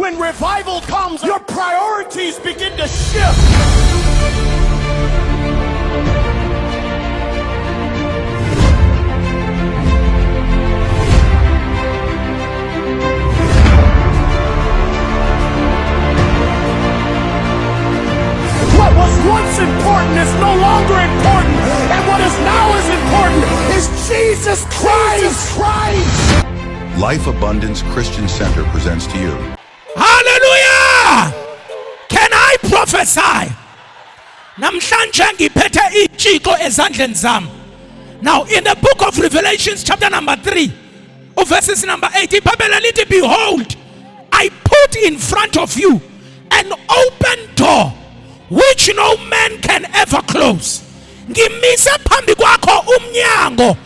When revival comes, your priorities begin to shift. What was once important is no longer important, and what is now is important is Jesus Christ. Life Abundance Christian Center presents to you. Hallelujah! Can I prophesy? Namhlanje ngiphethe ijiko ezandleni zami. Now in the book of Revelations chapter number 3, verses number 8, iBhayibheli lithi, behold, I put in front of you an open door which no man can ever close. Ngimise phambi kwakho umnyango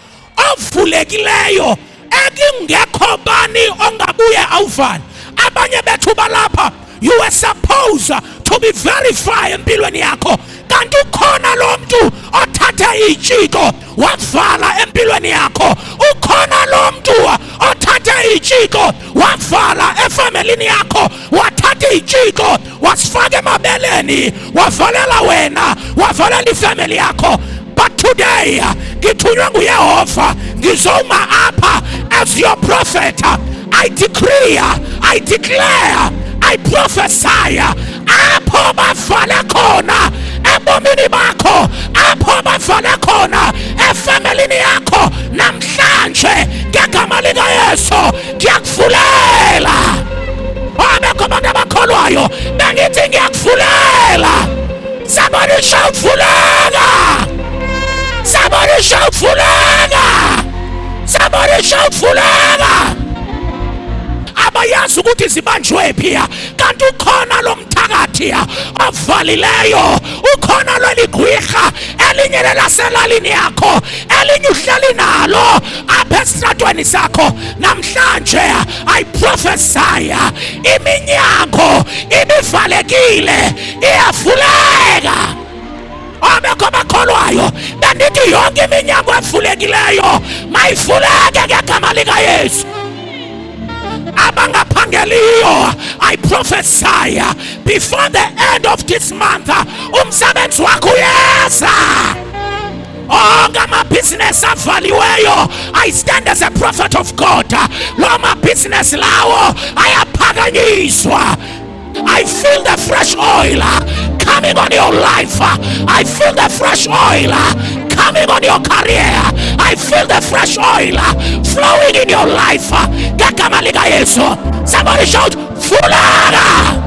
ovulekileyo ekungekho bani ongabuye awuvale. Abanye bethu balapha, you were supposed to be verified empilweni yakho, kanti ukhona lo muntu othatha ijiko wavala empilweni yakho. Ukhona lo muntu othatha ijiko wavala efamilini yakho, wathatha ijiko wasifaka emabeleni, wavalela wena, wavalela ifamily yakho. But today, ngithunywe nguYehova, ngizoma apha as your prophet. I decree, I declare, I prophesy, apho bavale khona ebomini bakho, apho bavale khona efamilini yakho, namhlanje ngegama likaYesu ngiyakuvulela. Abekho abantu abakholwayo bengithi ngiyakuvulela. Somebody shout vulela. Somebody shout vulela. Somebody shout vulela. Abayazi ukuthi zibanjwe phi, kanti ukhona lo mthakathi ovalileyo, ukhona lo ligwirha elinye laselalini yakho, elinye uhleli nalo apha esitratweni sakho. Namhlanje I prophesy, iminyango ibivalekile iyavuleka. Abekho bakholwayo bendithi yonke iminyango evulekileyo mayivuleke ngegama likaYesu. Abangaphangeliyo, I prophesy, before the end of this month umsebenzi wakho uyeza. Onke amabhizinesi avaliweyo, I stand as a prophet of God, lo mabhizinesi lawo ayaphakanyiswa. I feel the fresh oil coming on your life. I feel the fresh oil coming on your career. I feel the fresh oil flowing in your life. Ngegama likaYesu. Somebody shout, Fulana!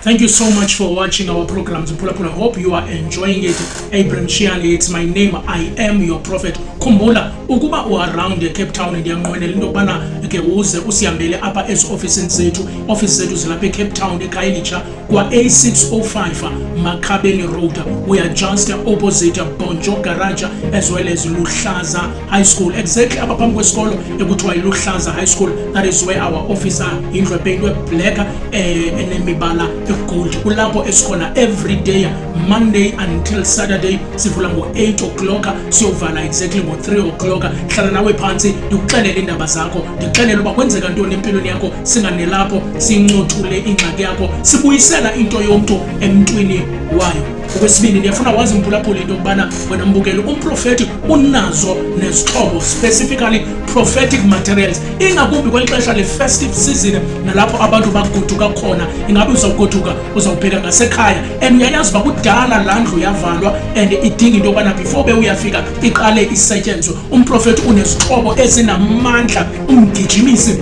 Thank you so much for watching our programs. I hope you are enjoying it. Abraham Shiali, it's my name. I am your prophet. Kumbula, ukuba u around Cape Town ndiyanqwenela into bana ke uze usihambele apha office zethu zilapha Cape Town eKhayelitsha kwa A605 Makhabeni Road. We are just opposite Bonjo Garage as well as Luhlaza High School. Exactly apha phambi kwesikolo ekuthiwa Luhlaza High School. That is where our office are. Indlu ependwe black enemibala gold. Kulapho esikhona every day, Monday until Saturday. Sivula ngo-8 o'clock, siyovala exactly ngo-3 o'clock. Hlala nawe phansi ndikuxelele indaba zakho, ndikuxelele uba kwenzeka ntoni empilweni yakho, singanelapho sincothule ingxaki yakho, sibuyisela into yomntu emntwini wayo. Okwesibini, ndiyafuna wazi mphulaphula into yokubana wena mbukeli, umprofeti unazo nezixhobo, specifically prophetic materials, ingakumbi kweli xesha le-festive season nalapho abantu bagoduka khona. Ingabe uzawugoduka, uzawubheka ngasekhaya, and uyayazi uba kudala laa ndlu yavalwa and idinga into yokubana before bewuyafika iqale isetyenzwe. Umprofeti unezixhobo ezinamandla, umgijimisi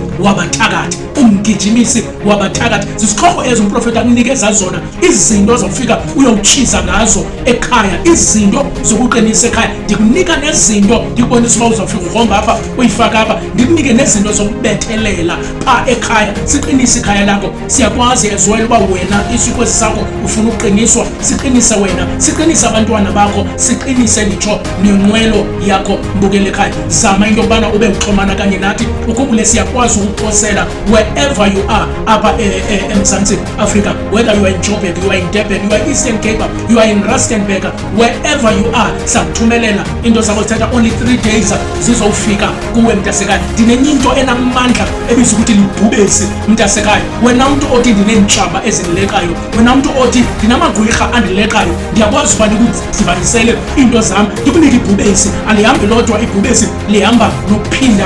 wabathakathi, zizixhobo ezo umprofeti akunikeza zona, izinto zofika uyowutshisa ngazo ekhaya, izinto zokuqinisa ekhaya. Ndikunika nezinto ndikubonisa uba uzawufika ugromba apha uyifaka apha, ndikunike nezinto zokubethelela pha ekhaya, siqinise ikhaya lakho. Siyakwazi as well uba wena isikwesi sakho ufuna uqiniswa, siqinise wena, siqinise abantwana bakho, siqinise nditsho nenqwelo yakho mbukele ekhaya. Zama into yokubana ube uxhomana kanye nathi, ukubule siyakwazi ukuphosela wherever you are apha eMzantsi Afrika, whether you are in Joburg, you are in Durban, you are in Eastern Cape, you are in Rustenburg, Rustenburg, wherever you are, sakuthumelela into zakho zithatha only 3 days zizofika kuwe mntasekhaya. Ndinenye into enamandla ebizwa ukuthi libhubesi mntasekhaya. Wena umuntu othi ndinentshaba ezindilekayo, wena umuntu othi ndinamagwirha andilekayo, ndiyakwazi ukuba ndikudibanisele into zami ndikunike ibhubesi. Alihambi lodwa ibhubesi, lihamba nokuphinda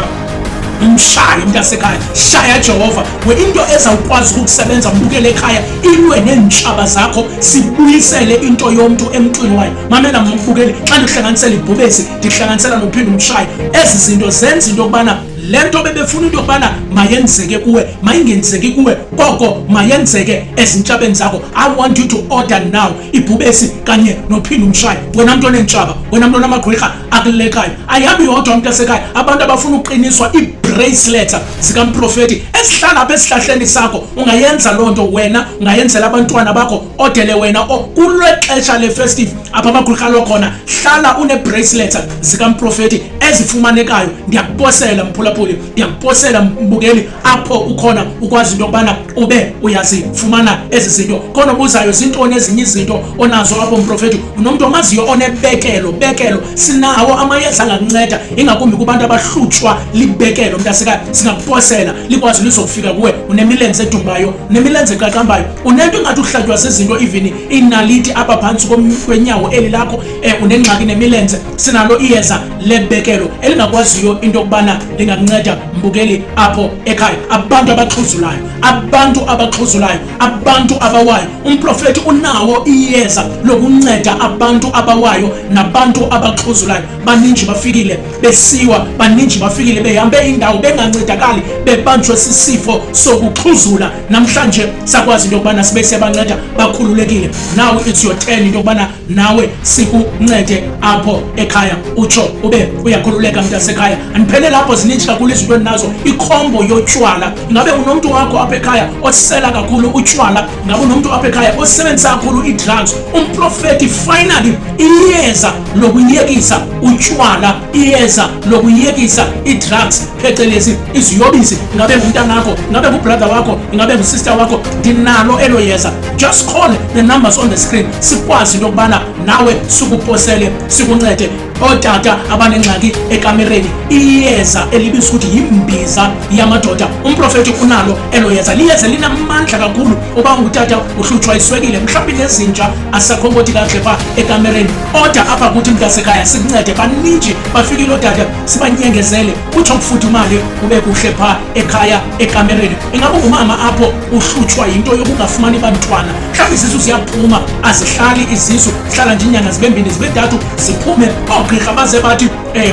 imshaye mntasekhaya. Shaya Jehova, into ezawukwazi ukusebenza mbukele ekhaya ilwe neentshaba zakho, sibuyisele into yomuntu emntwini wayo. Mamela mbukeli, xa ndihlanganisela ibhubesi ndihlanganisela nokuphinda umshaye. Ezi zinto zenza into yokubana lento bebefuna into yokubana mayenzeke kuwe mayingenzeki kuwe, koko mayenzeke ezintshabeni zakho. I want you to order now ibhubesi kanye nophinda umshaye. Wena muntu onentshaba, wena muntu onamagwirha akulekayo, ayihambi yodwa mntasekhaya. Abantu abafuna uqiniswa bracelets zikamprofeti esihlala apha esihlahleni sakho, ungayenza loo nto wena, ungayenzela abantwana bakho odele wena kulwe xesha le-festive apha amagwirha khona. Hlala une-bracelets zikamprofeti ezifumanekayo. Ndiyakuposela mphulaphuli, ndiyakuposela mbukeli apho ukhona ukwazi into yokubana ube uyazifumana ezi zinto. Khona ubuzayo zintoni ezinye izinto onazo apho mprofeti? Unomuntu omaziyo onebekelo. Sinawo amayeza angakunceda ingakumbi kubantu abahlutshwa libekelo mntasekhaya. Singakuposela likwazi lizofika kuwe. Unemilenze edumbayo, unemilenze eqaqambayo, unento engathi uhlatywa zezinto, even inaliti apha phantsi kwenyawo eli lakho, unengxaki nemilenze. Sinalo iyeza lebekelo elingakwaziyo into yokubana lingakunceda mbukeli apho ekhaya. Abantu abaxhuzulayo, abantu abawayo, umprofeti unawo iyeza lokunceda abantu abawayo nabantu abaxhuzulayo. Baninji bafikile besiwa, baninji bafikile behambe indawo bengancedakali, bebanjwe sisifo sokuxhuzula. Namhlanje sakwazi into yokubana sibe siyabanceda bakhululekile. Now it's your turn into yokubana nawe sikuncede apho ekhaya, utsho ube uyakhululeka mntasekhaya. Andiphele lapho, zininji kakhulu izinto endinazo. Ikhombo yotshwala, ngabe unomntu wakho apha ekhaya osela kakhulu utshwala, ngabe unomntu apha ekhaya osebenzisa kakhulu i-drugs. Umprofeti finally iyeza lokuyekisa utshwala, iyeza lokuyekisa i-drugs phecelezi iziyobisi. Ngabe ngumntanakho, ngabe ngubrother wakho, ngabe ngusister wakho, ndinalo elo yeza. Just call the numbers on the screen, sikwazi into yokubana nawe sikuposele sikuncede. Otata abanengxaki ekamereni, iyeza elibizwa ukuthi yimbiza yamadoda, umprofeti unalo elo yeza. Liyeza linamandla kakhulu. Uba ungutata uhlutshwa iswekile, mhlawumbi nezinja asakhonkoti kakuhle pha ekamereni, oda apha kuthi mntasekhaya sikuncede. Baninji bafikile otata, sibanyengezele, utsho ukufudumale ube kuhle pha ekhaya ekamereni. Ingabe ungumama apho uhlutshwa yinto yokungafumani bantwana, mhlawumbi izisu ziyaphuma, azihlali izisu, zihlala nje inyanga zibe 2 zibe 3 ziphume. Oogqirha baze bathi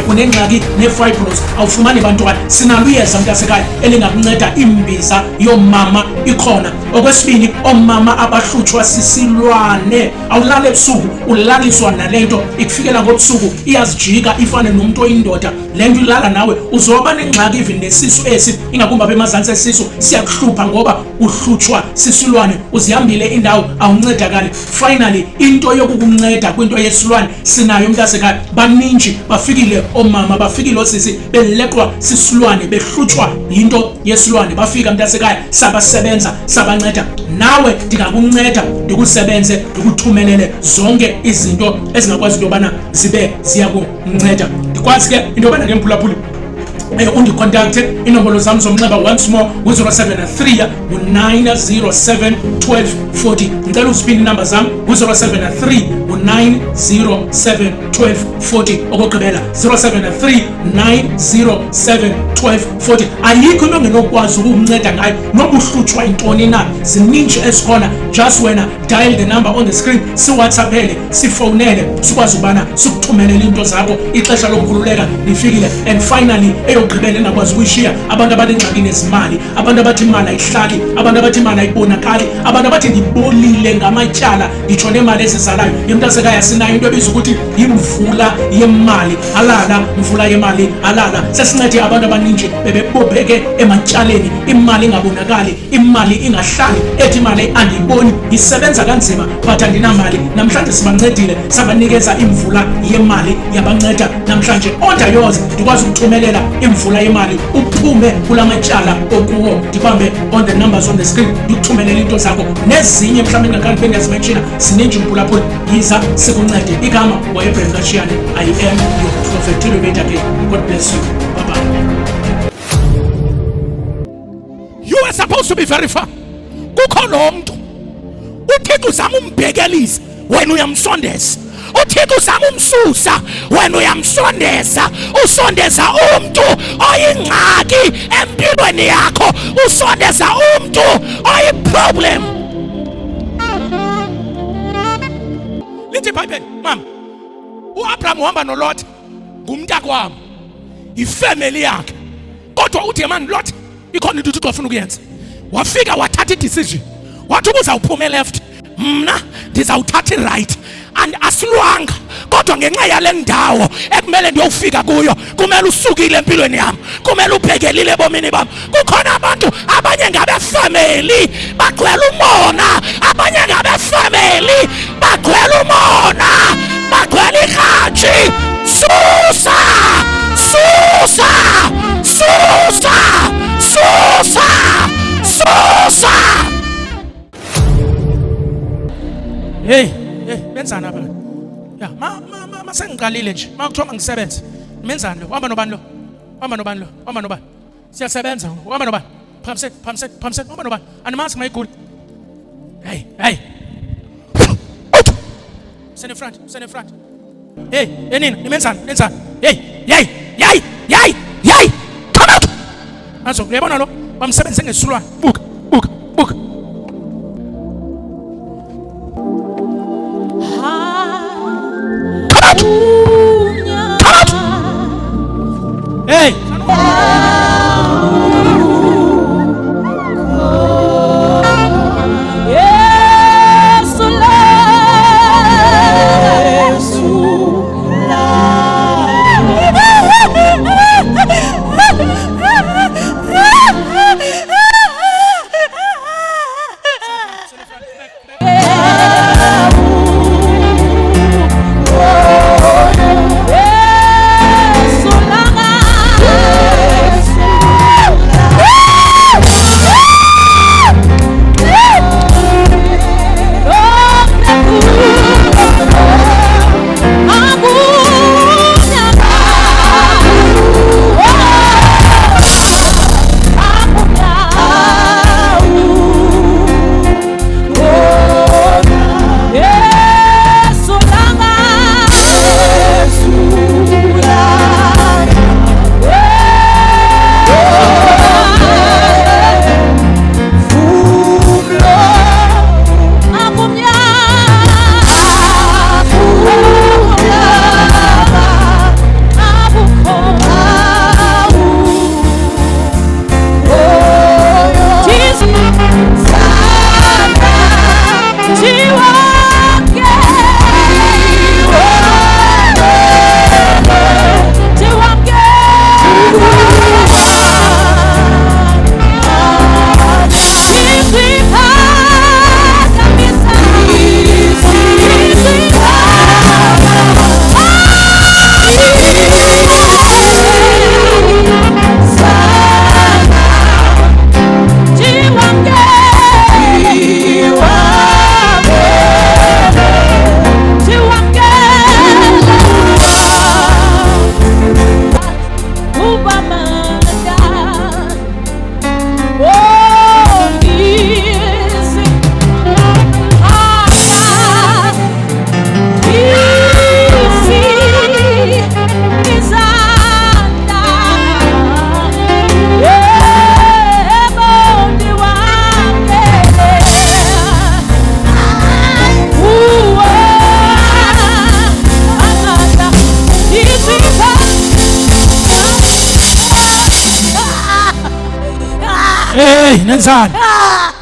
unengxaki ne-fibros, awufumani bantwana. Sinalo iyeza mntasekhaya elingakunceda. Imbiza yomama ikhona. Okwesibini, omama abahlutshwa sisilwane, awulali ebusuku ulaliswa nalento, ikufikela ngobusuku iyazijika ifane nomuntu oyindoda. Le nto ilala nawe uzoba nengxaki even nesisu esi, ingakumbi apha emazantsi esisu siyakuhlupha ngoba uhlutshwa sisilwane. Uzihambile indawo awuncedakali. Finally into yokukunceda kwinto yesilwane sinayo mntasekhaya. Baninji bafikile omama, bafikile osisi beleqwa sisilwane, behlutshwa yinto yesilwane. Bafika mntasekhaya, sabasebenza, sabanceda. Nawe ndingakunceda, ndikusebenze, ndikuthumelele zonke izinto ezingakwazi into yobana zibe ziyakunceda. Ndikwazi ke into yobana ke mphulaphuli undicontacte. Inombolo zam zomnxeba once more ngu-073 907 1240. Ngicela uziphinda inamba zam ngu-073 907 1240. Okugqibela 073 907 1240. Ayikho into ongenokwazi ukukunceda ngayo noba uhlutshwa yintoni na. Zininji ezikhona. Just wena dial the number on the screen, siwhatsappele, sifowunele, sikwazi ukubana sikuthumelele into zakho. Ixesha lokukhululeka lifikile. And finally eyogqibela engakwazi ukuyishiya, abantu abanengxaki nezimali, abantu abathi imali ayihlali, abantu abathi imali ayibonakali, abantu abathi ndibolile ngamatyala, nditsho nemali ezizalayo. Yemntasekhaya sinayo into ebizwa ukuthi yimvula yemali alala, mvula yemali alala. Sesincede abantu abaninji bebebopheke ematyaleni, imali ingabonakali, imali ingahlali, ethi imali andiyiboni, isebenza kanzima but andinamali. Namhlanje sibancedile, sabanikeza imvula yemali yabanceda namhlanje. Order yours, ndikwazi ukuthumelela imvula yemali uphume kulamatyala okuwo. Ndibambe on the numbers on the screen ndikuthumelele into zakho nezinye mhlawumbe engakhange ndiyazimenshina sininji mphulaphula yiza sikuncede. Igama wayeBrem Kashiyane. I am your prophet. Till we meet again. God bless you. Bye bye. You are supposed to be very far. Kukho lo mntu uThixo uzama umbhekelisa wena uyamsondeza. uThixo uzama umsusa wena uyamsondeza. Usondeza umuntu oyingxaki empilweni yakho. Usondeza umuntu oyiproblem. Lithi iBhayibheli mama uAbraham uhamba noLot ngumntakwami ifamily yakhe. Kodwa uthi man Lot ikhona into uThixo afuna ukuyenza. Wafika wathatha idecision wathi uzawuphuma left mna ndizawuthatha right and asilwanga kodwa ngenxa yale ndawo ekumele ndiyofika kuyo kumele usukile empilweni yami kumele ubhekelile ebomini bami. Kukhona abantu abanye ngabefamily bagcwele umona abanye ngabefamily bagcwele umona bagcwele ikhatshi. Susa susa susa susa susa. Hey benzani apha? Ya masengiqalile nje makuthiwa mangisebenze menzani lo? Hamba nobani lo? Hamba nobani lo? Hamba nobani? Siyasebenza. Hamba nobani? Phamse hamba nobani? Animazi mayiguli. Hey Stand in front. Hey nina nimenzani? Hey come out. Azo uyabona lo bamsebenze ngesulwana. Buka hey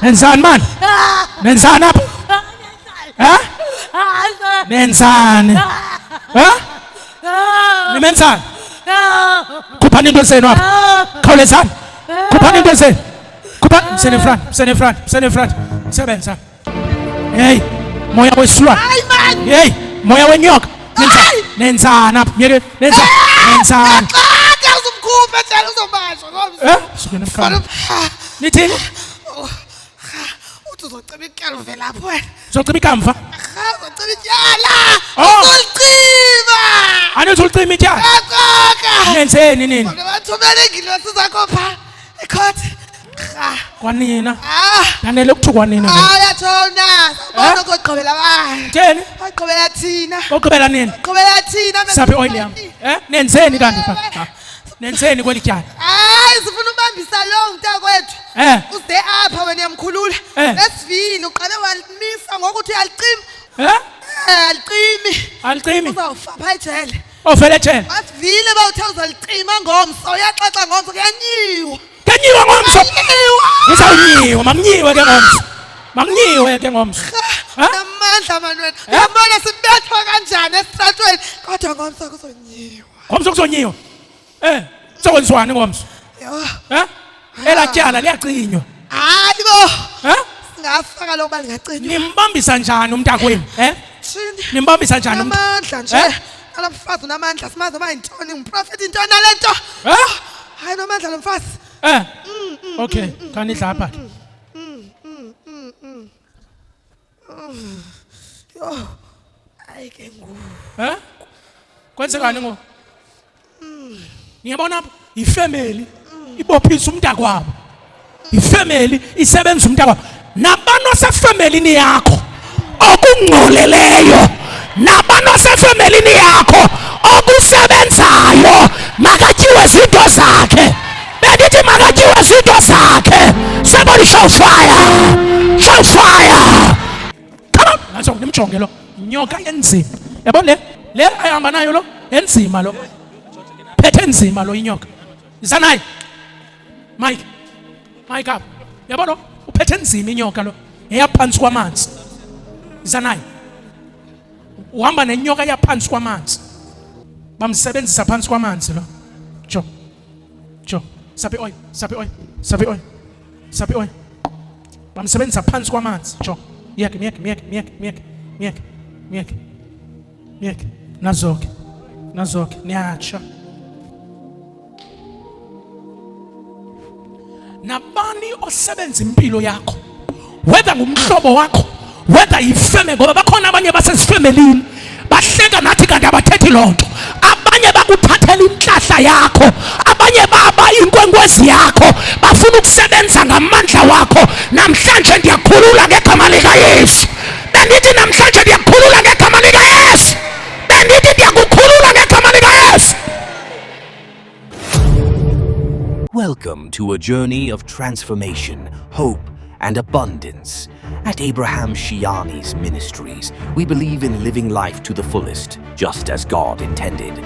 Nenzani man? Nenzani apha? Nenzani? Nimenzani? Khuphani into zenu apha. Khawulezani. Khuphani into zenu. Khuphani msene front. Sebenza. Hey, moya wesulwana. Hey, moya wenyoka. Nenzani apha? Nenzani? Batshela uzobashwa ngomso. Sukela emkhaya. Nithini? Uthi uzoceba ityala uvela lapho wena. Uzocima ikamva? Uzoceba ityala. Oh. Uzoliciba. Anithi ulicima ityala? Akoka. Nenzeni nini? Bathumele ingilosi zakho pha. Ecourt. Kwanina. Yanele kuthiwa kwanina. Uyatshona. Bona kogqibela abantu. Theni? Bagqibela thina. Ogqibela nini? Gqibela thina. Saphi oil yam? Nenzeni kanti pha? Nenzeni kweli tyala? Hayi sifuna ubambisa lo mntakwethu. Uze apha wena uyamkhulula. Lesivile uqale walimisa ngokuthi uyalicima. Alicimi. Alicimi. Uzawufa pha ejele. Ovele ejele. Wasivile bawuthe uzalicima ngomso. Uyaxaxa ngomso kuyanyiwa. Kanyiwa ngomso. Uzawunyiwa, makunyiwe ke ngomso. Makunyiwe ke ngomso. Namandla manwena. Uyabona sibethwa kanjani esitratweni kodwa ngomso kuzonyiwa. Ngomso kuzonyiwa. Sokwenziwani ngomso? Elatyala liyacinywa. Hayi bo. Singafaka lo bali ngacinywa. Nimbambisa njani umntakwenu? Nimbambisa njani amandla nje? Alomfazi unamandla simazi uma intoni ngumprofeti intoni nalento. Hayi nomandla lo mfazi. Okay, kanidla apha ke. Yo. Hayi ke ngu. Kwenzekani ngo? Ngiyabona ifamily ibophisa umntakwabo. Ifamily isebenza umntakwabo. Nabantu sefamily yakho okungcoleleyo. Nabantu sefamily yakho okusebenzayo makatyiwe izinto zakhe. Bendithi makatyiwe izinto zakhe. Somebody shout fire. Shout fire. Come on. Naso nimjonge lo. Nyoka enzima. Yabona le ayihamba nayo lo enzima lo. Phethe enzima lo inyoka. Izanayi. Mike up. Yabona uphethe enzima inyoka lo. Eyaphansi kwamanzi. Izanayi. Uhamba nenyoka yaphansi kwamanzi. Bamsebenzisa phansi kwamanzi lo. Jo. Saphi oil. Bamsebenzisa phansi kwamanzi. Jo. Miyeke. Nazoke. Niyatsha. Nabani osebenza impilo yakho, whether ngumhlobo wakho, whether ifamily, ngoba bakhona abanye basesifemelini bahleka nathi kanti abathethi lonto. Abanye bakuthathela inhlahla yakho, abanye baba inkwenkwezi yakho, bafuna ukusebenza ngamandla wakho. Namhlanje ndiyakhulula ngegama lika Yesu. Bendithi namhlanje ndiyakhulula ngegama lika Yesu. Bendithi ndiyakukhulula ngegama lika Yesu. Welcome to a journey of transformation, hope, and abundance. At Abraham Shiani's Ministries, we believe in living life to the fullest, just as God intended.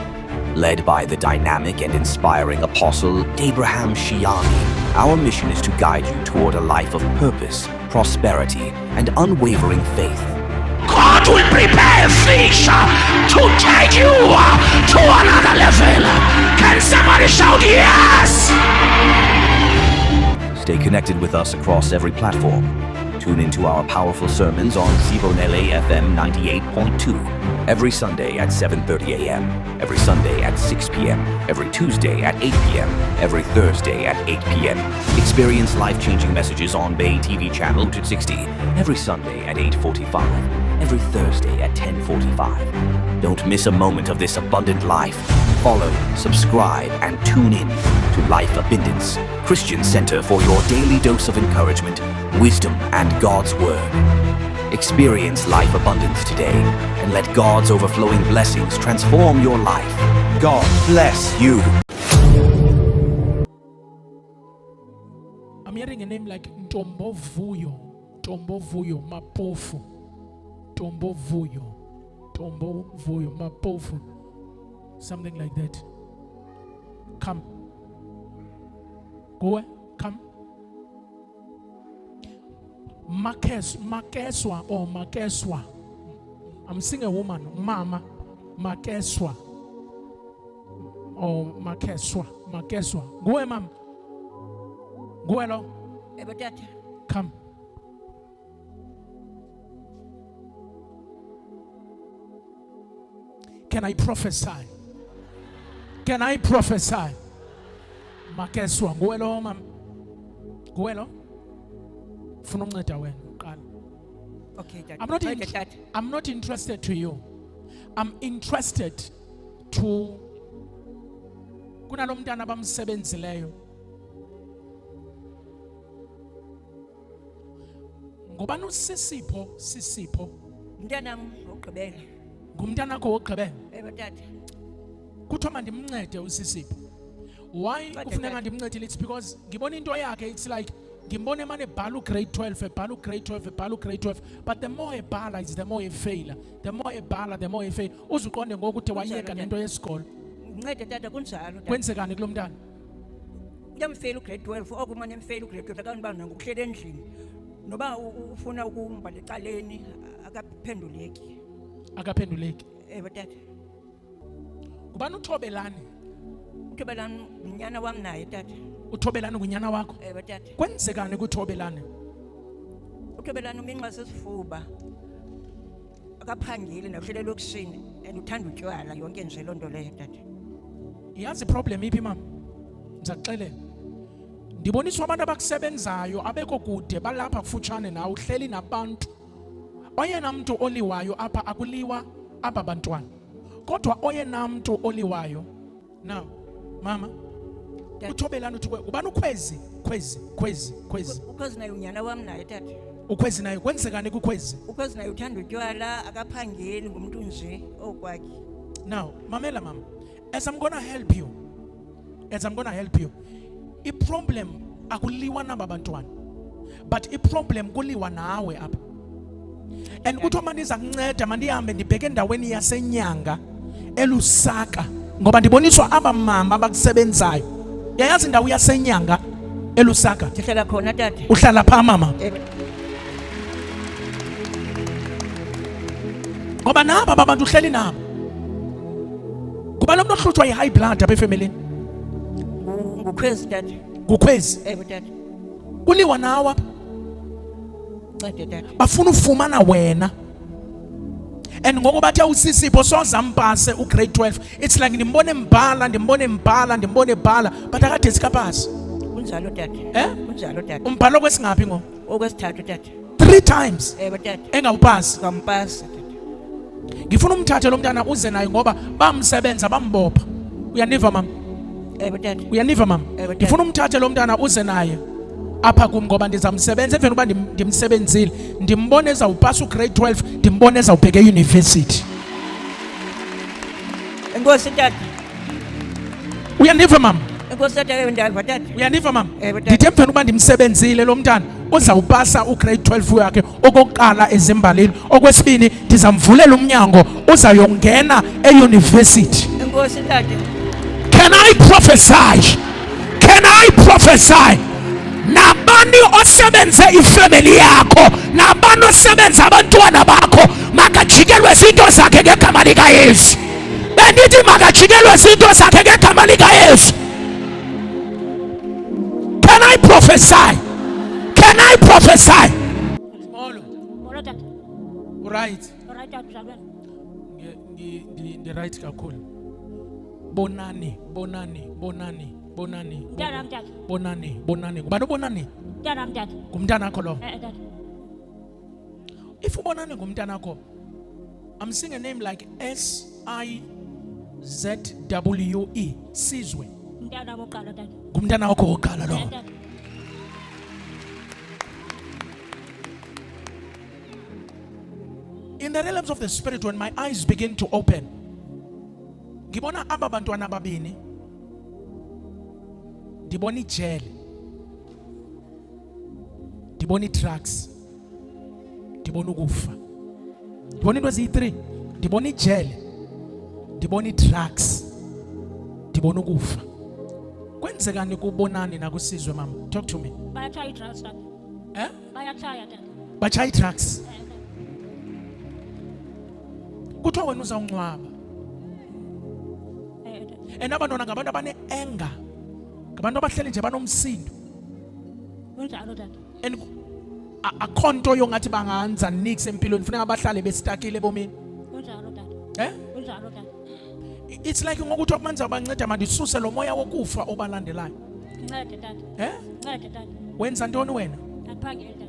Led by the dynamic and inspiring Apostle Abraham Shiani, our mission is to guide you toward a life of purpose, prosperity, and unwavering faith. God will prepare a fish to take you to another level. Can somebody shout yes? Stay connected with us across every platform. Tune into our powerful sermons on Sibonele FM 98.2 every Sunday at 7:30 a.m., every Sunday at 6 p.m., every Tuesday at 8 p.m., every Thursday at 8 p.m. Experience life-changing messages on Bay TV channel 260 every Sunday at 8:45, every Thursday at 10:45. Don't miss a moment of this abundant life. Follow, subscribe, and tune in to Life Abundance, Christian Center for your daily dose of encouragement, wisdom, and God's Word. Experience life abundance today and let God's overflowing blessings transform your life. God bless you. I'm hearing a name like Ntombo Vuyo Mapofu. Ntombo Vuyo Mapofu. Something like that. Come. Go. Come. Makeswa or Makeswa. I'm seeing a woman, Mama Makeswa or Makeswa. Go, ma'am. Go along. Come. Can I prophesy? Can I prophesy? Makeswa nguwe lo mama. Nguwe lo. Funa unceda wena uqala. Okay, Dad. I'm not Okay, Dad. I'm not interested to you. I'm interested to kunalomntana abamsebenzileyo. Ngobani usisipho Mntanam ogqibela. ngumntana wakho wokugqibela. Ewe Dad. Kuthiwa mandimncede usisipho. Why Kodwa kufuneka Dad. ndimncedile? It's because ngibona into yakhe, it's like ngimbone emane ebhala grade 12 ebhala grade 12 ebhala grade 12, but the more ebhala is the more efaila, the more ebhala the more efail. Uzuqonde ngokuthi wayeka Dad. nento yesikolo. Ncede tata kunjalo Dad. Kwenzekani kulo mntana? Uyamfeyila ugrade 12 okumane emfeyila ugrade 12 akanti bana ngokuhlele endlini. Noba ufuna ukumbhala ecaleni akaphenduleki. Akaphenduleki. Ewe Dad. Ubani uThobelani? Uthobelani unyana wam naye Dad. uThobelani ngunyana wakho? Ewe Dad. Kwenzekani kuThobelani? Uthobelani uminxa sesifuba. Akaphangile nohlele lokushini and uthanda utywala yonke nje lonto leyo Dad. Yazi problem iphi mama? Ndizakuxelela. Ndiboniswa abantu abakusebenzayo abekho kude balapha kufutshane nawe, uhleli nabantu. Oyena mntu oliwayo apha akuliwa aba bantwana. Kodwa oyena mntu oliwayo. Now, mama, Dad. uThobelani uthi ubani ukhwezi? Khwezi. Ukhwezi naye unyana wam naye Dad. Ukhwezi naye kwenzekani kukhwezi? Ukhwezi naye uthanda utywala akaphangeli ngumuntu nje okwakhe. Now, mamela mama, as I'm gonna help you, I problem akuliwa naba bantwana, but I problem kuliwa nawe apha. And kuthiwa mandiza kunceda mandihambe ndibheke endaweni yasenyanga elusaka, ngoba ndiboniswa aba mama abakusebenzayo. Yayazi indawo yasenyanga elusaka? Ndihlala khona Dad. Uhlala pha mama? Ngoba naba abantu uhleli nabo. Kuba lo muntu ohlutshwa yi-high blood apha efemelini. Ngukhwezi Dad. Ngukhwezi. Ewe Dad. Kuliwa nawe apha. Ncede Dad. Bafuna ufumana wena. And ngoku bathe usisipho soza mpase ugrade 12. It's like ndimbone mbhala, but akade sikapasi. Kunjalo Dad. Kunjalo Dad. Umbhalo kwesingaphi ngo? Okwesithathu Dad. 3 times. Ewe Dad. Engawupasi. Ngampasa Dad. Ngifuna umthathe lo mntana uze naye ngoba bamsebenza bambopha. Uyaniva mama? Ewe Dad. Uyaniva mama? Ewe, Dad. Ngifuna umthathe lo mntana uze naye apha kum ngoba ndizamsebenza emveni uba ndimsebenzile, ndimbone ezawupasa ugrade 12, ndimbone ezawubheka euniversity. Enkosi Dad. Uyaniva mama? Enkosi Dad ewe ndava Dad. Uyaniva mama? Ewe, Dad. Ndithi emveni uba ndimsebenzile lo mntana uzawupasa ugrade 12 yakhe okokuqala ezimbalini, okwesibini ndizamvulela umnyango uzayongena euniversity. Enkosi Dad. Can I prophesy? Nabani osebenze ifamily yakho, nabani osebenza abantwana bakho, makajikelwe izinto zakhe ngegama lika Yesu. Bendithi makajikelwe izinto zakhe ngegama lika Yesu. Can I prophesy? Molo. Molo Dad. Right. Alright Dad, mzalwane. Ngi right kakhulu. Bonani. Mntanam Dad. Bonani. Ngubani ubonani? Mntanam Dad. Ngumntana wakho lo. Dad. If ubonani ngumntana wakho, I'm seeing a name like SIZWE. Sizwe. Mntanam oqala Dad. Ngumntana wakho wokuqala lo. Dad. In the realms of the spirit, when my eyes begin to open, ngibona aba bantwana babini, ndibona ijele, ndibona i-drugs, ndibona ukufa. Ndibona into eziyi-3, ndibona ijele, ndibona i-drugs, ndibona ukufa. Kwenzekani kubonani nakusizwe mama? Talk to me. Bayatshaya i-drugs Dad. Bayatshaya Dad. Batshaya i-drugs. Dad. Kuthiwa wena uzawungcwaba. Dad. And abantwana ngabantu abane-anger, ngabantu abahleli nje banomsindo. Kunjalo Dad. And akho nto yongathi banganza nix empilweni, funeka bahlale bestakile ebomini. Kunjalo Dad. It's like ngokuthi okumanza banceda mandisuse lo moya wokufa obalandelayo. Ncede tata. Eh? Ncede tata. Wenza ntoni wena? Andiphangeli tata.